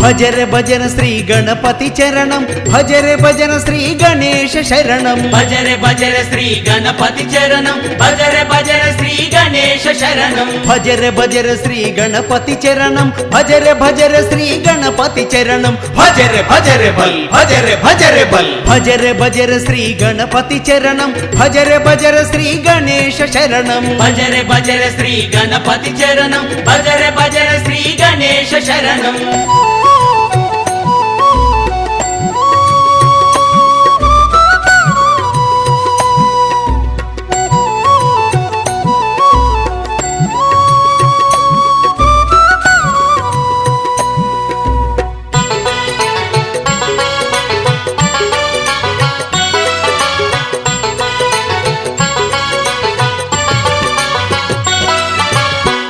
భజరే భజన శ్రీ గణపతి చరణం భజరే భజన శ్రీ గణేశ శరణం భజరే భజరే శ్రీ గణపతి చరణం భజరే భజరే శ్రీ గణేశ శరణం భజరే భజరే శ్రీ గణపతి చరణం భజరే భజరే శ్రీ గణపతి చరణం భజరే భజరే బల్ భజరే భజరే బల్ భజరే భజరే శ్రీ గణపతి చరణం భజరే భజరే శ్రీ గణేశ శరణం భజరే భజరే శ్రీ గణపతి చరణం భజరే భజరే శ్రీ గణేశ శరణం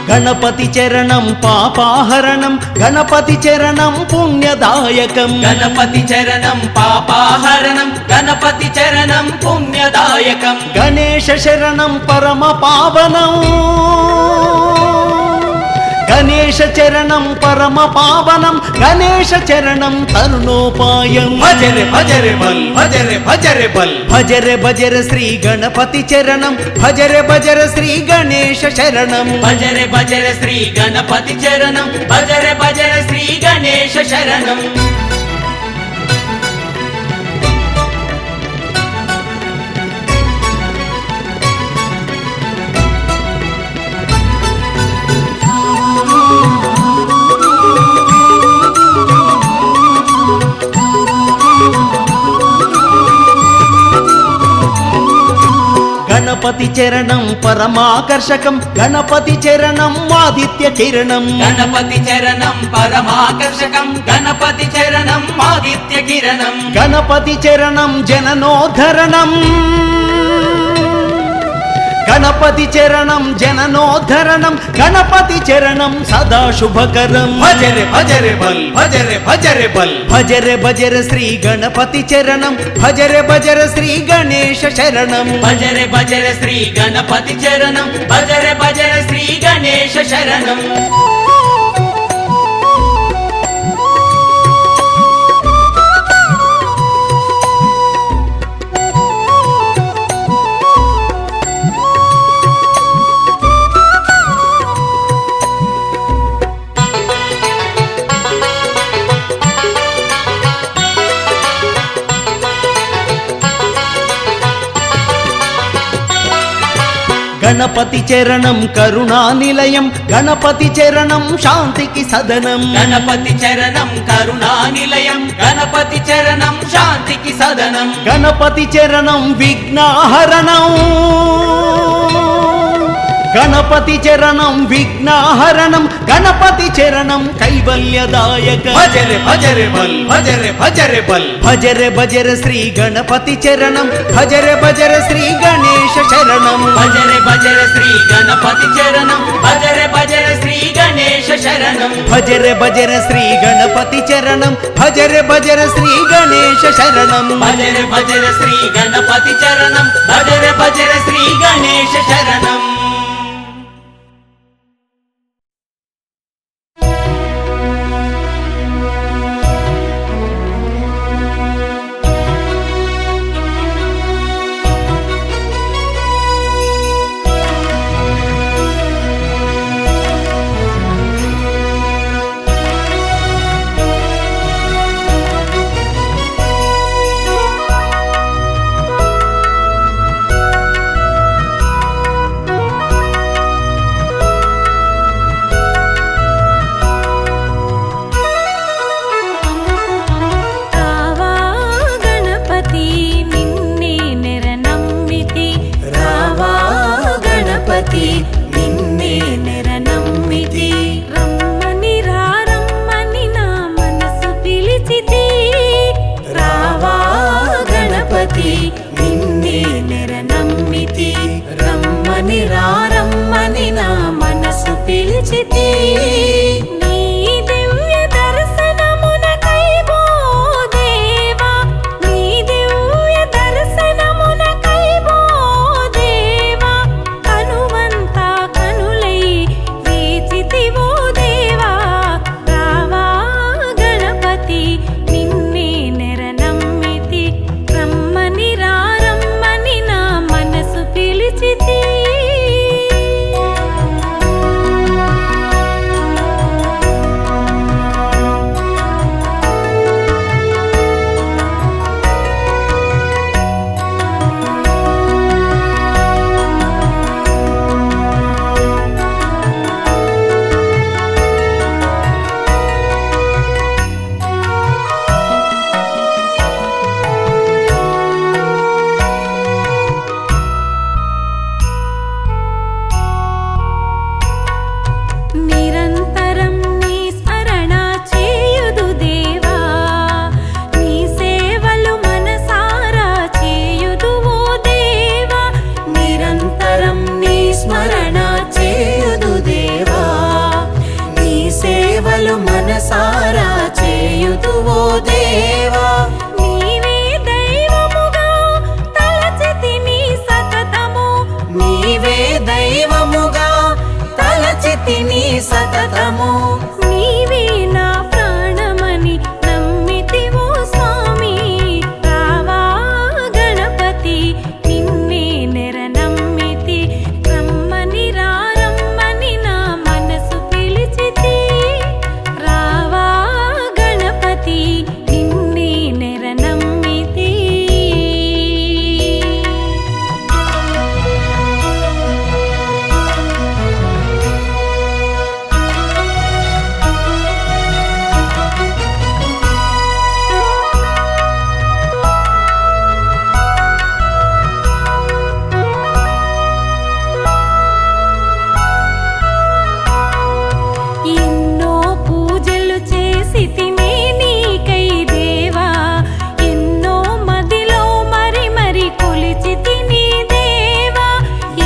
గణపతి చరణం పాపాహరణం గణపతి చరణం పుణ్యదాయకం గణపతి చరణం పాపాహరణం గణపతి చరణం పుణ్యదాయకం గణేశ శరణం పరమ పావనం గణేశ చరణం పరమ పావనం గణేశ చరణం తరుణోపాయం భజరే భజరే బల్ భజరే భజరే బల్ భజరే భజరే శ్రీ గణపతి చరణం భజరే భజరే శ్రీ గణేశ శరణం భజరే భజరే శ్రీ గణపతి చరణం భజరే భజరే శ్రీ గణేశ శరణం గణపతి చరణం పరమాకర్షకం గణపతి చరణం ఆదిత్య కిరణం గణపతి చరణం పరమాకర్షకం గణపతి చరణం ఆదిత్య కిరణం గణపతి చరణం జననోద్ధరణం గణపతి చరణం జననోద్ధరణం గణపతి చరణం సదా శుభకరం భజరే భజరే బల్ భజరే భజరే బల్ భజరే భజరే శ్రీ గణపతి చరణం భజరే భజరే శ్రీ గణేశ శరణం భజరే భజరే శ్రీ గణపతి చరణం భజరే భజరే శ్రీ గణేశ శరణం గణపతి చరణం కరుణా నిలయం గణపతి చరణం శాంతికి సదనం గణపతి చరణం కరుణా నిలయం గణపతి చరణం శాంతికి సదనం గణపతి చరణం విఘ్నహరణం గణపతి చరణం విఘ్నహరణం గణపతి చరణం కైవల్యదాయక భజరే భజరే బల్ భజరే భజరే బల్ భజరే భజరే శ్రీ గణపతి చరణం భజరే భజరే శ్రీ గణేశ శరణం భజరే భజరే శ్రీ గణపతి చరణం భజరే భజరే శ్రీ గణేశ శరణం భజరే భజరే శ్రీ గణపతి చరణం భజరే భజరే శ్రీ గణేశ శరణం భజరే భజరే శ్రీ గణపతి చరణం భజరే భజరే శ్రీ గణేశ శరణం దైవముగా తలచితిని సతతము. నీవే నా ప్రాణమని నమ్మితివో స్వామి, రావా గణపతి నిన్నే నెర నమ్మితి. రమ్మని రమ్మని నా మనసు పిలిచితి, రావా గణపతి నిన్నే నెర నమ్మితి. ఎన్నో పూజలు చేసితినే నీకై దేవా, ఎన్నో మదిలో మరి మరి కొలిచితిని దేవా.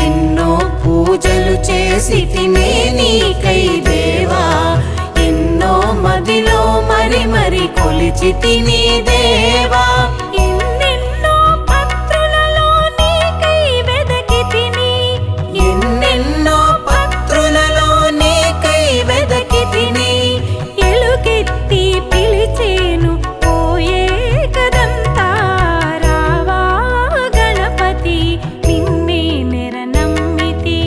ఎన్నో పూజలు చేసితినే నీకై దేవా, ఎన్నో మదిలో మరి మరి కొలిచితిని దేవా. ఎన్నెన్నో పత్రులలో నీకై వెదకితిని, ఎన్నెన్నో పత్రులలో నీకై వెదకితిని. ఎలుగెత్తి పిలిచేను పోయే కదంతా, రావా గణపతి నిన్నే నెర నమ్మితి.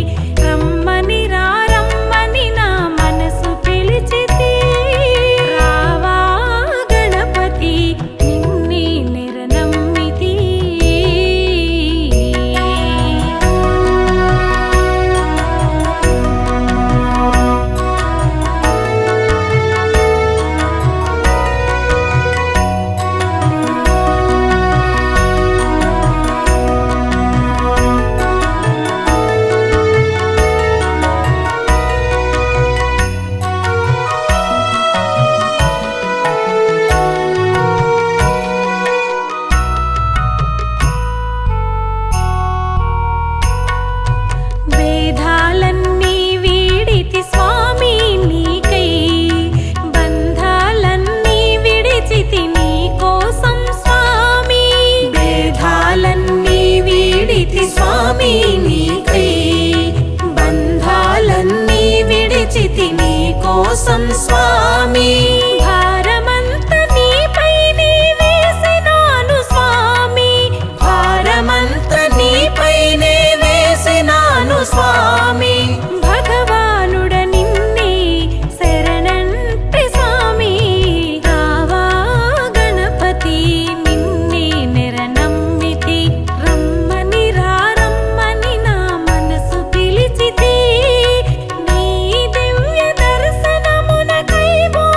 రమ్మని రమ్మని నా మనసు పిలిచితి, రావా గణపతి నిన్నే నెర నమ్మితి. వేదాలన్నీ వీడితి స్వామి నీకై, బంధాలన్నీ విడిచితి నీ కోసం స్వామి. భేదాలన్నీ వీడితి స్వామి నీకై, బంధాలన్నీ విడిచితి నీ కోసం స్వామి. భారమంత నీపైనే వేసినాను స్వామి, భారమంత నీపైనే వేసినాను స్వామి. భగవానుడ నిన్నే శరణంటి స్వామి, రావా గణపతి నిన్నే నెర నమ్మితి. రమ్మని రమ్మని నా మనసు పిలిచితి, నీ దివ్య దర్శనమునకై ఓ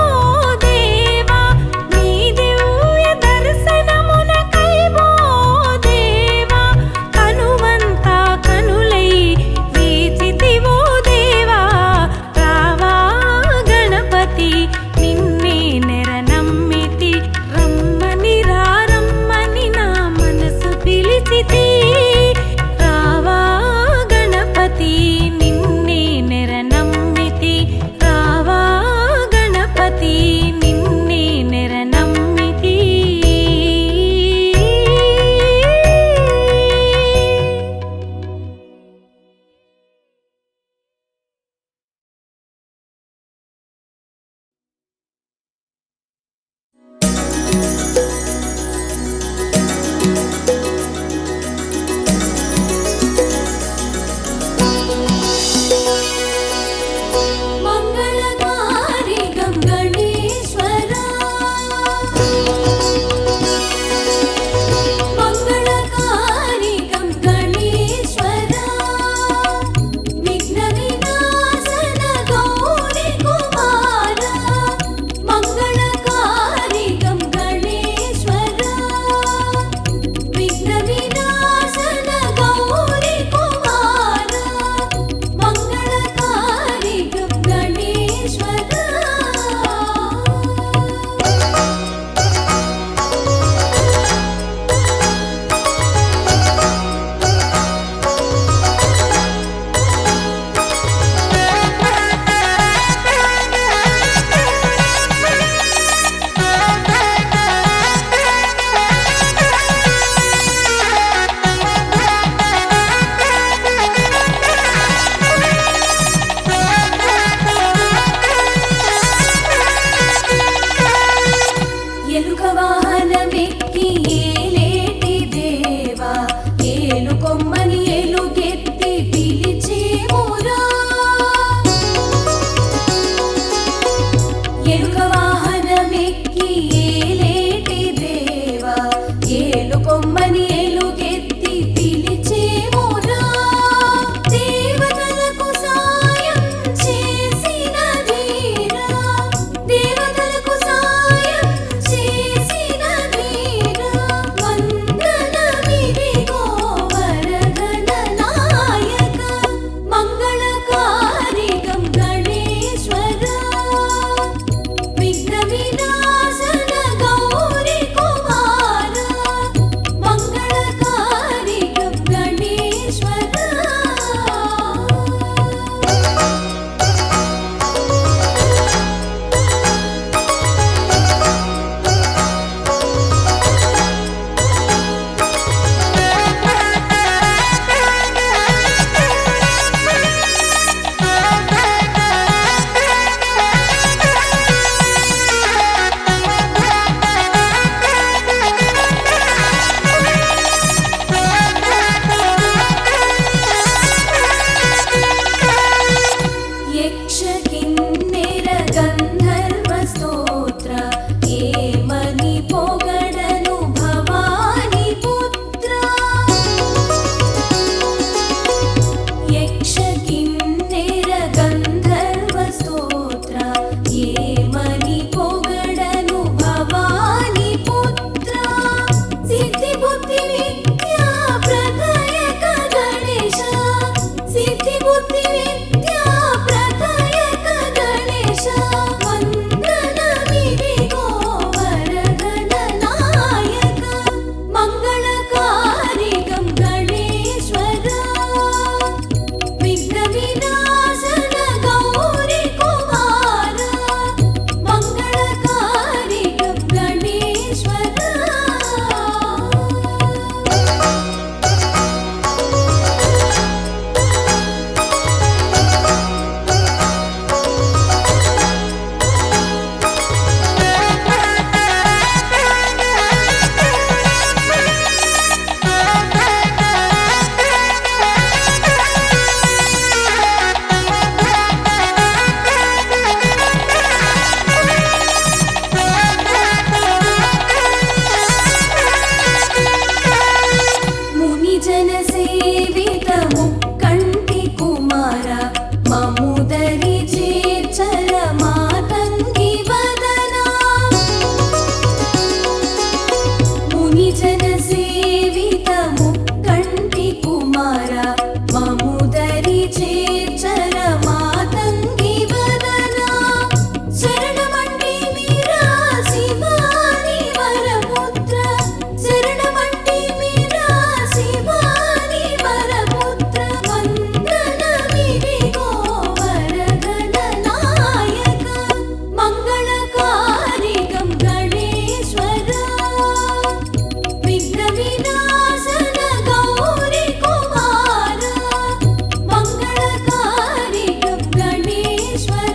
వినాశన గౌరీ కుమార మంగళకారి గణేశ్వర మునిజన సేవిత ముక్కంటి కుమార మముదరి చేర్చర మాతంగి వదన మునిజన సేవిత ముక్కంటి కుమార మముదరి చేర్చర మాతంగి వదన శరణమంటి మీరా శివాని వరపుత్ర శరణమంటి మీరా శివాని వరపుత్ర వందన విరిగో వరగణ నాయక మంగళకారికం గణేశ్వర విఘ్న వినాశన గౌరీ కుమార మంగళకారికం గణేశ్వర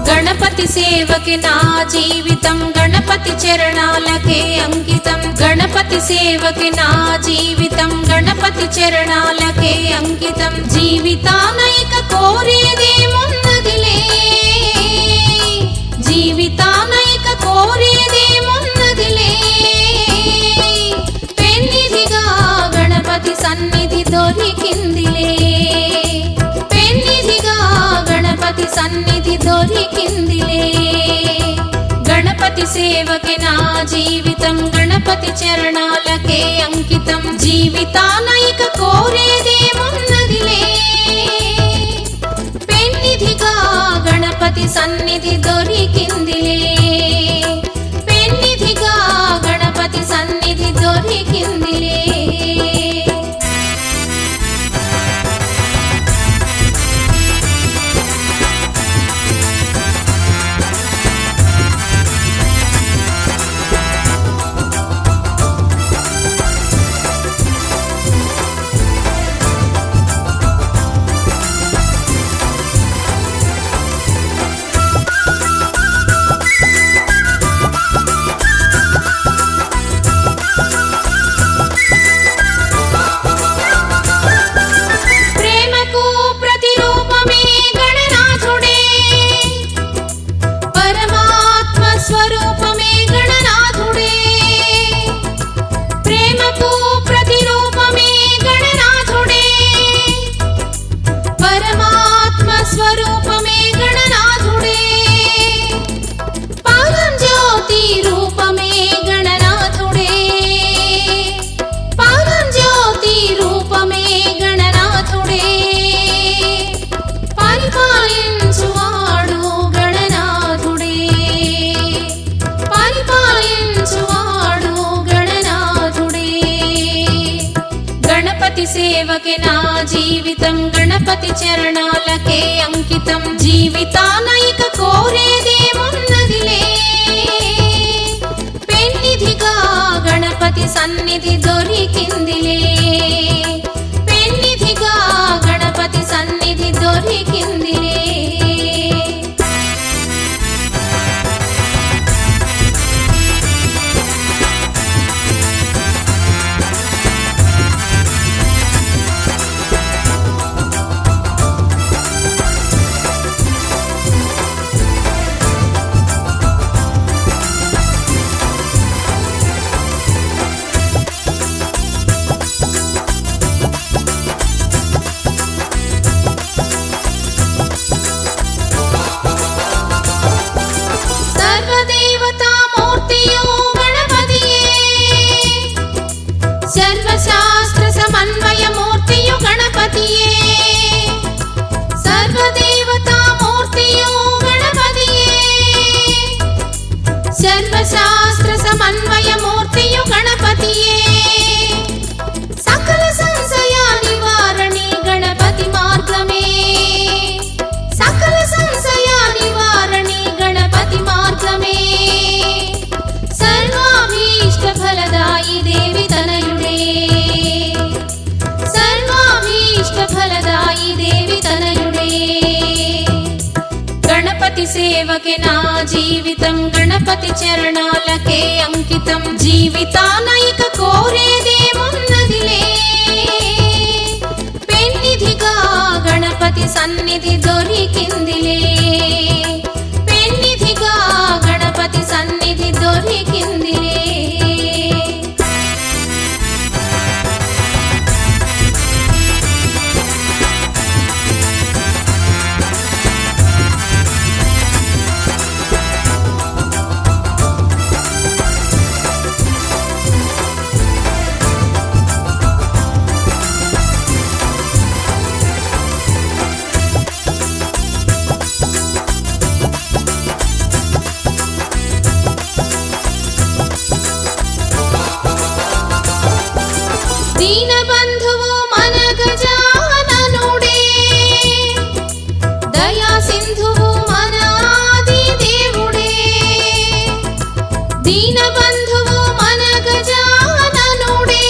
గణపతి సేవకి నా జీవితం గణపతి చరణాలకే అంకితం గణపతి సేవకి నా జీవితం గణపతి చరణాలకే అంకితం జీవితానైక కోరేదేమున్నదిలే జీవితానైక కోరేదేమున్నదిలే పెన్నిధిగా గణపతి సన్నిధి దొరికిందిలే పెన్నిధిగా గణపతి సన్నిధి దొరికిందిలే గణపతి సేవకి నా జీవితం గణపతి చరణాలకే అంకితం జీవితానైక కోరేదేమున్నదిలే పెన్నిధిగా గణపతి సన్నిధి దొరికిందిలే పెన్నిధిగా గణపతి సన్నిధి దొరికిందిలే ప్రేమకు ప్రతిరూపమే గణనాథుడే పరమాత్మ స్వరూపమే గణనాథుడే ప్రేమకు ప్రతిరూపమే గణనాథుడే పరమాత్మ స్వరూపమే గణనాథుడే పరంజ్యోతి రూపమే గణనాథుడే పరంజ్యోతి రూపమే గణనాథుడే పరిపాలించువాడు గణనాథుడే పరిపాలించువాడు గణనాథుడే గణపతి సేవకి నా జీవితం గణపతి చరణాలకే అంకితం జీవితానైక కోరేదేమున్నదిలే పెన్నిధిగా గణపతి సన్నిధి దొరికిందిలే పెన్నిధిగా గణపతి సన్నిధి దొరికిందిలే సమన్వయమూర్తియు గణపతియే సకల సంశయ నివారణి గణపతి మార్గమే సకల సంశయ నివారణి గణపతి మార్గమే సర్వాభీష్ట ఫలదాయి దేవి తనయుడే సర్వాభీష్ట ఫలదాయి దేవి తనయుడే గణపతి సేవకే నా జీవితం గణపతి చరణాలకే అంకితం జీవితానైక కోరేదేమున్నదిలే పెన్నిధిగా గణపతి సన్నిధి దొరికిందిలే పెన్నిధిగా గణపతి సన్నిధి దొరికిందిలే దీనబంధువు మన గజాననుడే దయా సింధువు మన ఆది దేవుడే దీనబంధువు మన గజాననుడే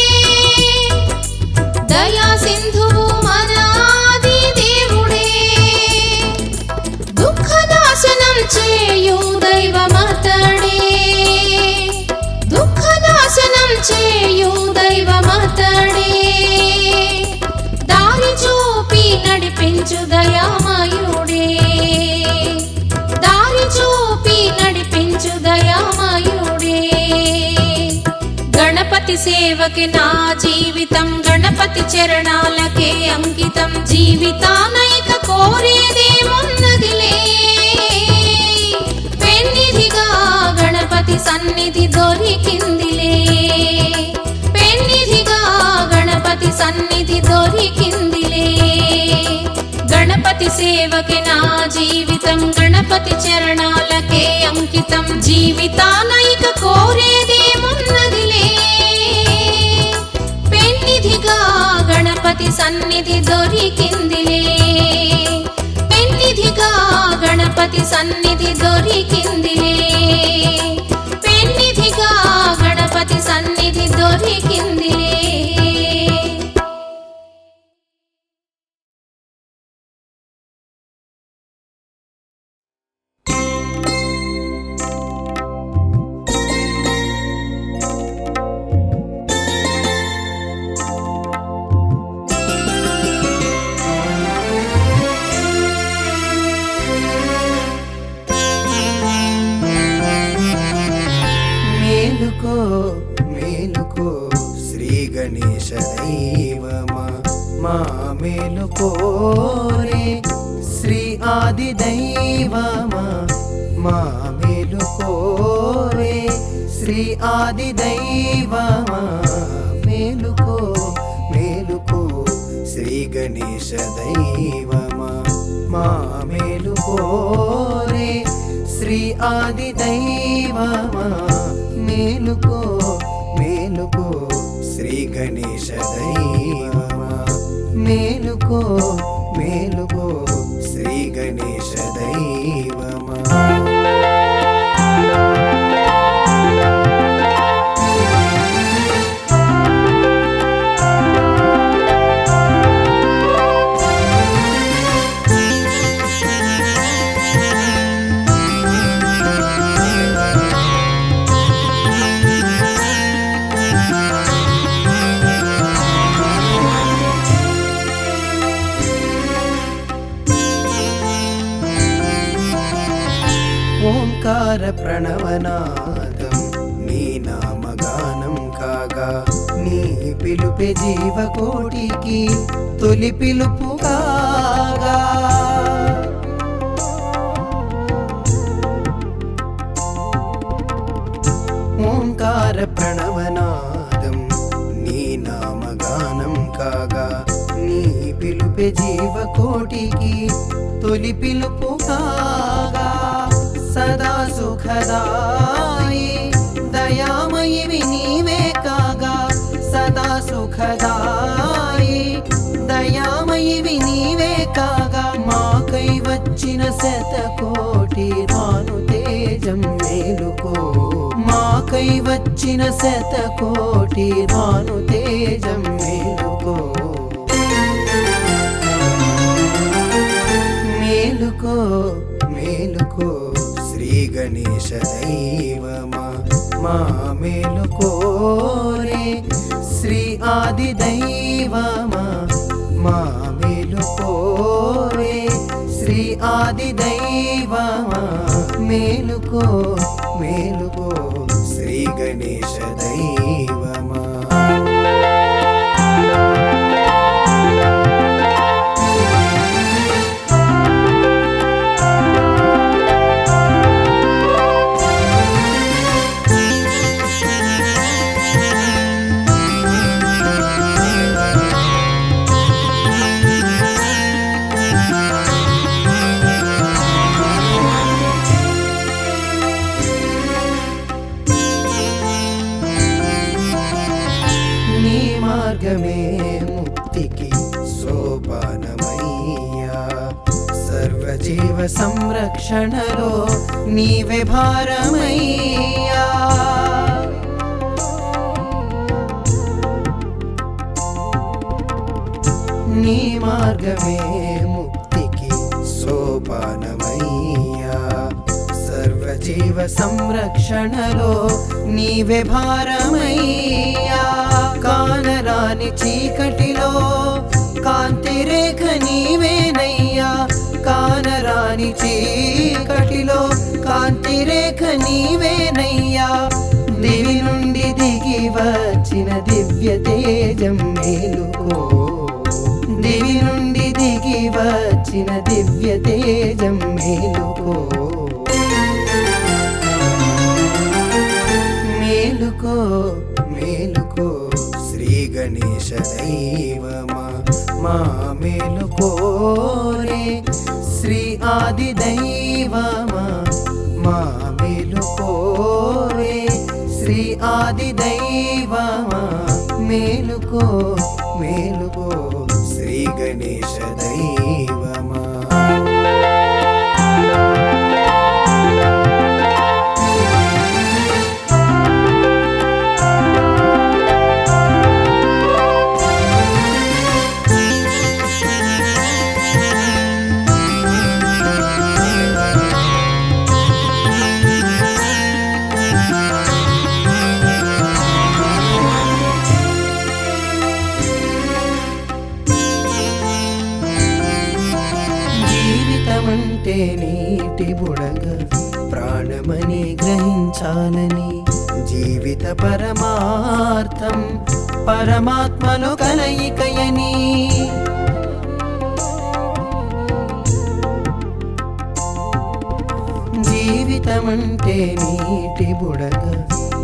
దయా సింధువు మన ఆది దేవుడే దుఃఖనాశనం చేయు దైవమతడే దుఃఖనాశనం చేయు దైవమతడే దారి చూపి నడిపించు దయామయుడే దారి చూపి నడిపించు దయామయుడే గణపతి సేవకి నా జీవితం గణపతి చరణాలకే అంకితం జీవితానైక కోరేదేమున్నదిలే పెన్నిధిగా గణపతి సన్నిధి దొరికిందిలే పెన్నిధిగా గణపతి సన్నిధి దొరికిందిలే గణపతి సేవకి నా జీవితం గణపతి చరణాలకే అంకితం జీవితానైక కోరేదేమున్నదిలే పెన్నిధిగా గణపతి సన్నిధి దొరికిందిలే పెన్నిధిగా గణపతి సన్నిధి దొరికిందిలే పెన్నిధిగా గణపతి సన్నిధి దొరికిందిలే మేలుకో మేలుకో శ్రీ గణేశ దైవమా మా మేలుకోరే శ్రీ ఆది దైవమా మా మేలుకోరే శ్రీ ఆది దైవమా మేలుకో మేలుకో శ్రీ గణేశ దైవమా మా మేలుకోరే శ్రీ ఆది దైవమా మేలుకో మేలుకో శ్రీ గణేశ దైవమా మేలుకో మేలుకో శ్రీ గణేశ దైవమా ఓంకార ప్రణవనాదం నీ నామగానం కాగా నీ పిలుపే జీవకోటికి తొలి పిలుపు కాగా ఓంకార ప్రణవనాదం నీ నామగానం కాగా నీ పిలుపే జీవకోటికి తొలి పిలుపు కాగా సదా సుఖదాయి దయామయివి నీవే కాగా సదా సుఖదాయి దయామయివి నీవే కాగా మాకై వచ్చిన శతకోటి భాను తేజం మేలుకో మాకై వచ్చిన శతకోటి భాను తేజం మేలుకో మేలుకో మేలుకో శ్రీ గణేశ దైవమా మా మేలుకో రే శ్రీ ఆది దైవమా మా మేలుకో రే శ్రీ ఆది దైవమా మేలుకో మేలుకో శ్రీ గణేశ దైవమా మార్గమే ముక్తికి సోపానమయ్యా సర్వజీవ సంరక్షణలో నీవే భారమయ్యా నీ మార్గమే ముక్తికి సోపానమయ్యా సర్వజీవ సంరక్షణలో నీవే భారమయ్యా కానరాని చీకటిలో కాంతి రేఖ నీవేనయ్యా కానరాని చీకటిలో కాంతి రేఖ నీవేనయ్యా దివి నుండి దిగి వచ్చిన దివ్య తేజం మేలుకో దివి నుండి దిగి వచ్చిన దివ్య తేజం మేలుకో మేలుకో మేలుకో శ్రీ గణేశ దైవమా మా మేలుకో రే శ్రీ ఆది దైవమా మా మేలుకో రే శ్రీ ఆది దైవమా మేలుకో మేలుకో శ్రీ గణేశ దైవమా జీవితమంటే నీటి బుడగ ప్రాణమని గ్రహించాలని జీవిత పరమార్థం పరమాత్మలో కలయికయని జీవితమంటే నీటి బుడగ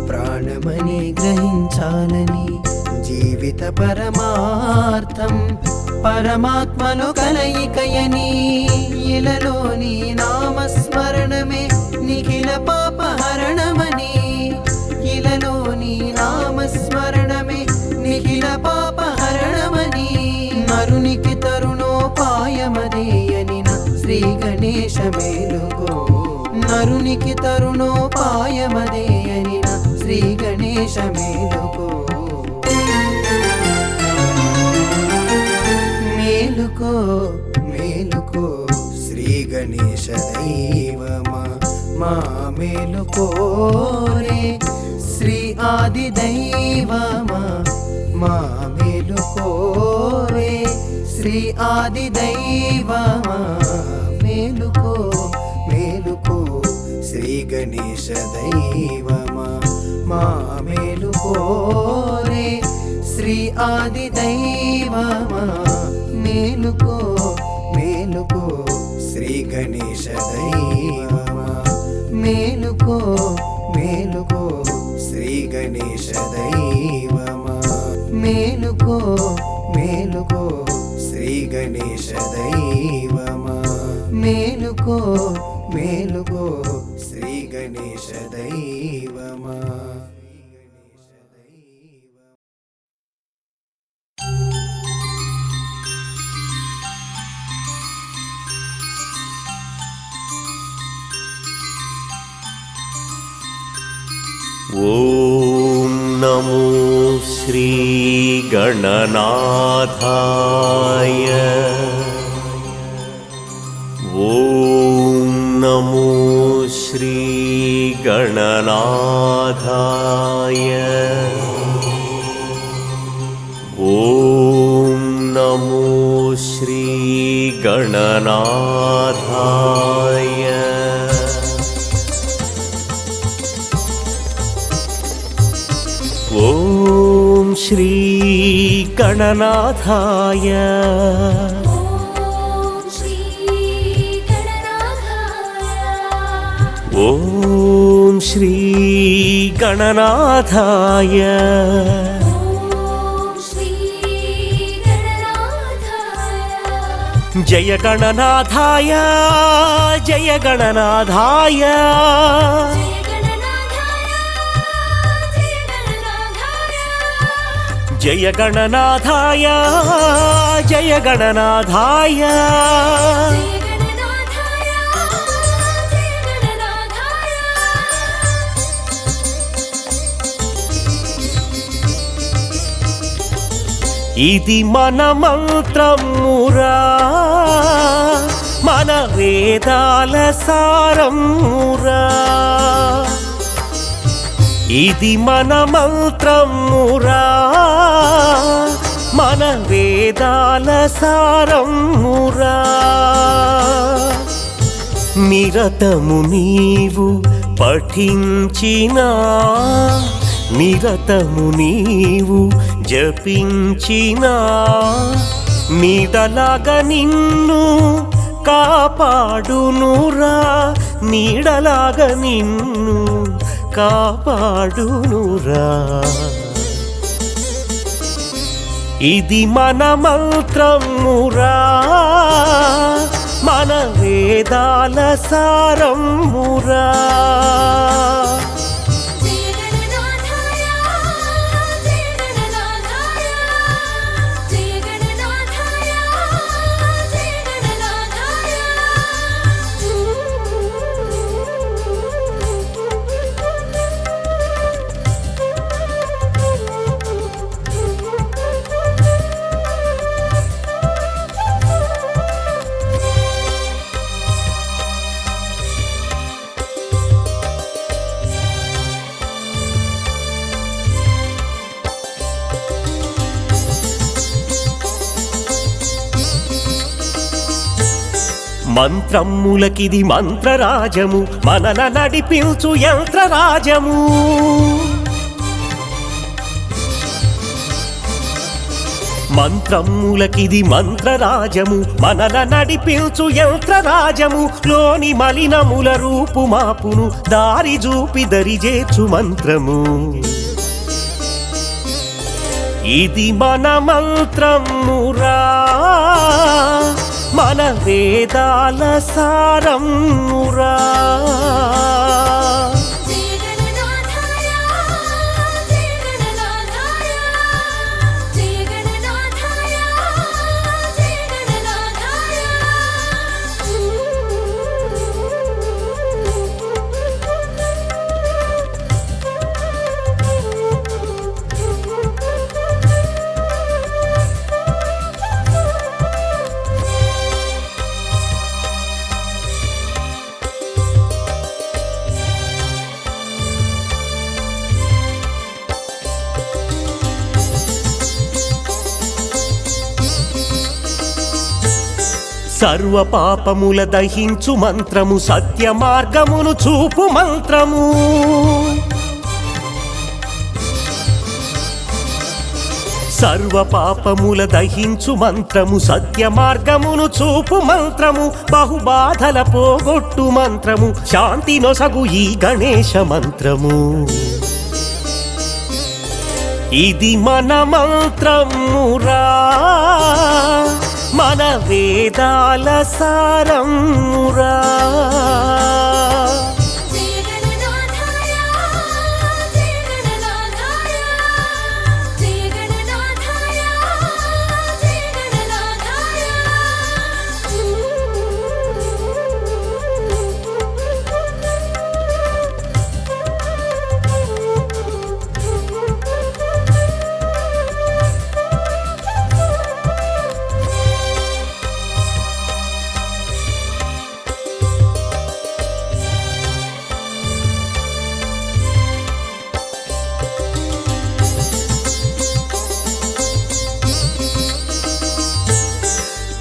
ప్రాణమని గ్రహించాలని జీవిత పరమార్థం పరమాత్మలో కలయికయని ఇలలోని నామస్మరణమే నిఖిల పాపహరణమని ఇలలోని నామస్మరణమే నిఖిల పాపహరణమని నరునికి తరుణోపాయమదేయని శ్రీ గణేశ మేలుకో నరునికి తరుణోపాయమదేయని శ్రీ గణేశ మేలుకో మేలుకో మేలుకో శ్రీ గణేశ దైవమా మా మేలుకో రే శ్రీ ఆది దైవమా మా మేలుకో రే శ్రీ ఆది దైవమా మేలుకో మేలుకో శ్రీ గణేశ దైవమా మా మేలుకో రే శ్రీ ఆది దైవమా మేలుకో మేలుకో శ్రీ గణేశ దైవమా మేలుకో మేలుకో శ్రీ గణేశ దైవమా మేలుకో మేలుకో శ్రీ గణేశ దైవమా మేలుకో మేలుకో శ్రీ గణేశ దైవమా ఓం నమో శ్రీ గణనాథాయ. ఓం నమో శ్రీ గణనాథాయ. ఓం నమో శ్రీ గణనాథాయ. ఓం శ్రీ గణనాథాయ. ఓం శ్రీ గణనాథాయ. ఓం శ్రీ గణనాథాయ. ఓం శ్రీ గణనాథాయ. జయ గణనాథాయ జయ గణనాథాయ. జయ గణనాథాయ జయ జయ గణనాథాయ. గణనాథాయ జయ గణనాథాయ. జయ గణనాథాయ జయ గణనాథాయ. ఇది మన మంత్రమురా, మన వేదాల సారమురా. ఇది మన మంత్రమురా, మన వేదాల సారమురా. నిరతము నీవు పఠించినా, నిరతము నీవు జపించినా, నీడలాగా నిన్ను కాపాడునురా, నీడలాగా నిన్ను కాపాడునురా. ఇది మన మంత్రమురా, మన వేదాల సారమురా. జయ గణనాథాయ జయ గణనాథాయ. జయ గణనాథాయ జయ గణనాథాయ. మంత్రములకిది మంత్రరాజము, మనల నడిపించు యంత్రరాజము. మంత్రములకిది మంత్రరాజము, మనల నడిపించు యంత్రరాజము. లోని మలినముల రూపుమాపును, దారి చూపి దరిజేచు మంత్రము. ఇది మన మంత్రమురా, మన వేదాల సారమురా. జయ గణనాథాయ జయ గణనాథాయ. జయ గణనాథాయ జయ గణనాథాయ. సర్వ పాపముల దహించు మంత్రము, సత్య మార్గమును చూపు మంత్రము. సర్వ పాపముల దహించు మంత్రము, సత్య మార్గమును చూపు మంత్రము. బహుబాధల పోగొట్టు మంత్రము, శాంతి నొసగు ఈ గణేశ మంత్రము. ఇది మన మంత్రమురా, మన వేదాల సారమురా. జయ గణనాథాయ జయ గణనాథాయ. జయ గణనాథాయ జయ గణనాథాయ.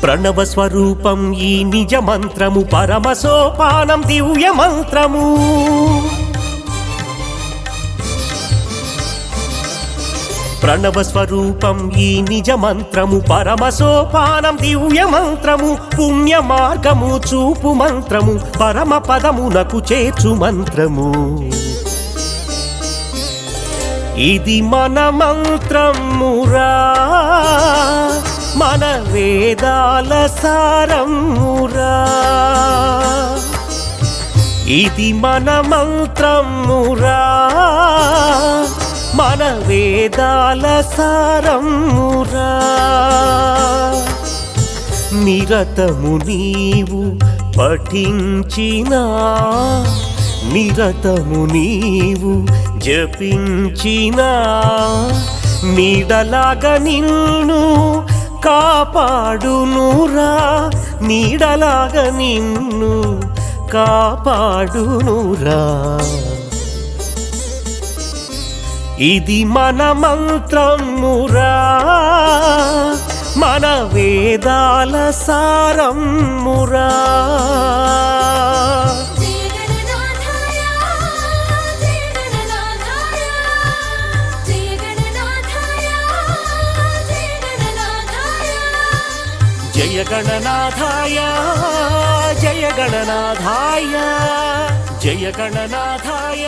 ప్రణవ స్వరూపం ఈ నిజ మంత్రము పరమ సోపానం దివ్య మంత్రము ప్రణవ స్వరూపం ఈ నిజ మంత్రము పరమ సోపానం దివ్య మంత్రము పుణ్య మార్గము చూపు మంత్రము పరమ పదమునకు చేర్చు మంత్రము ఇది మన మంత్రమురా మన వేదాల సారమురా ఇది మన మంత్రమురా మన వేదాల సారమురా నిరతము నీవు పఠించినా నిరతము నీవు జపించినా నీడలాగా నిన్ను కాపాడునురా నీడలాగా నిన్ను కాపాడునురా ఇది మన మంత్రమురా మన వేదాల సారమురా జయ గణనాథాయ జయ గణనాథాయ జయ గణనాథాయ జయ గణనాథాయ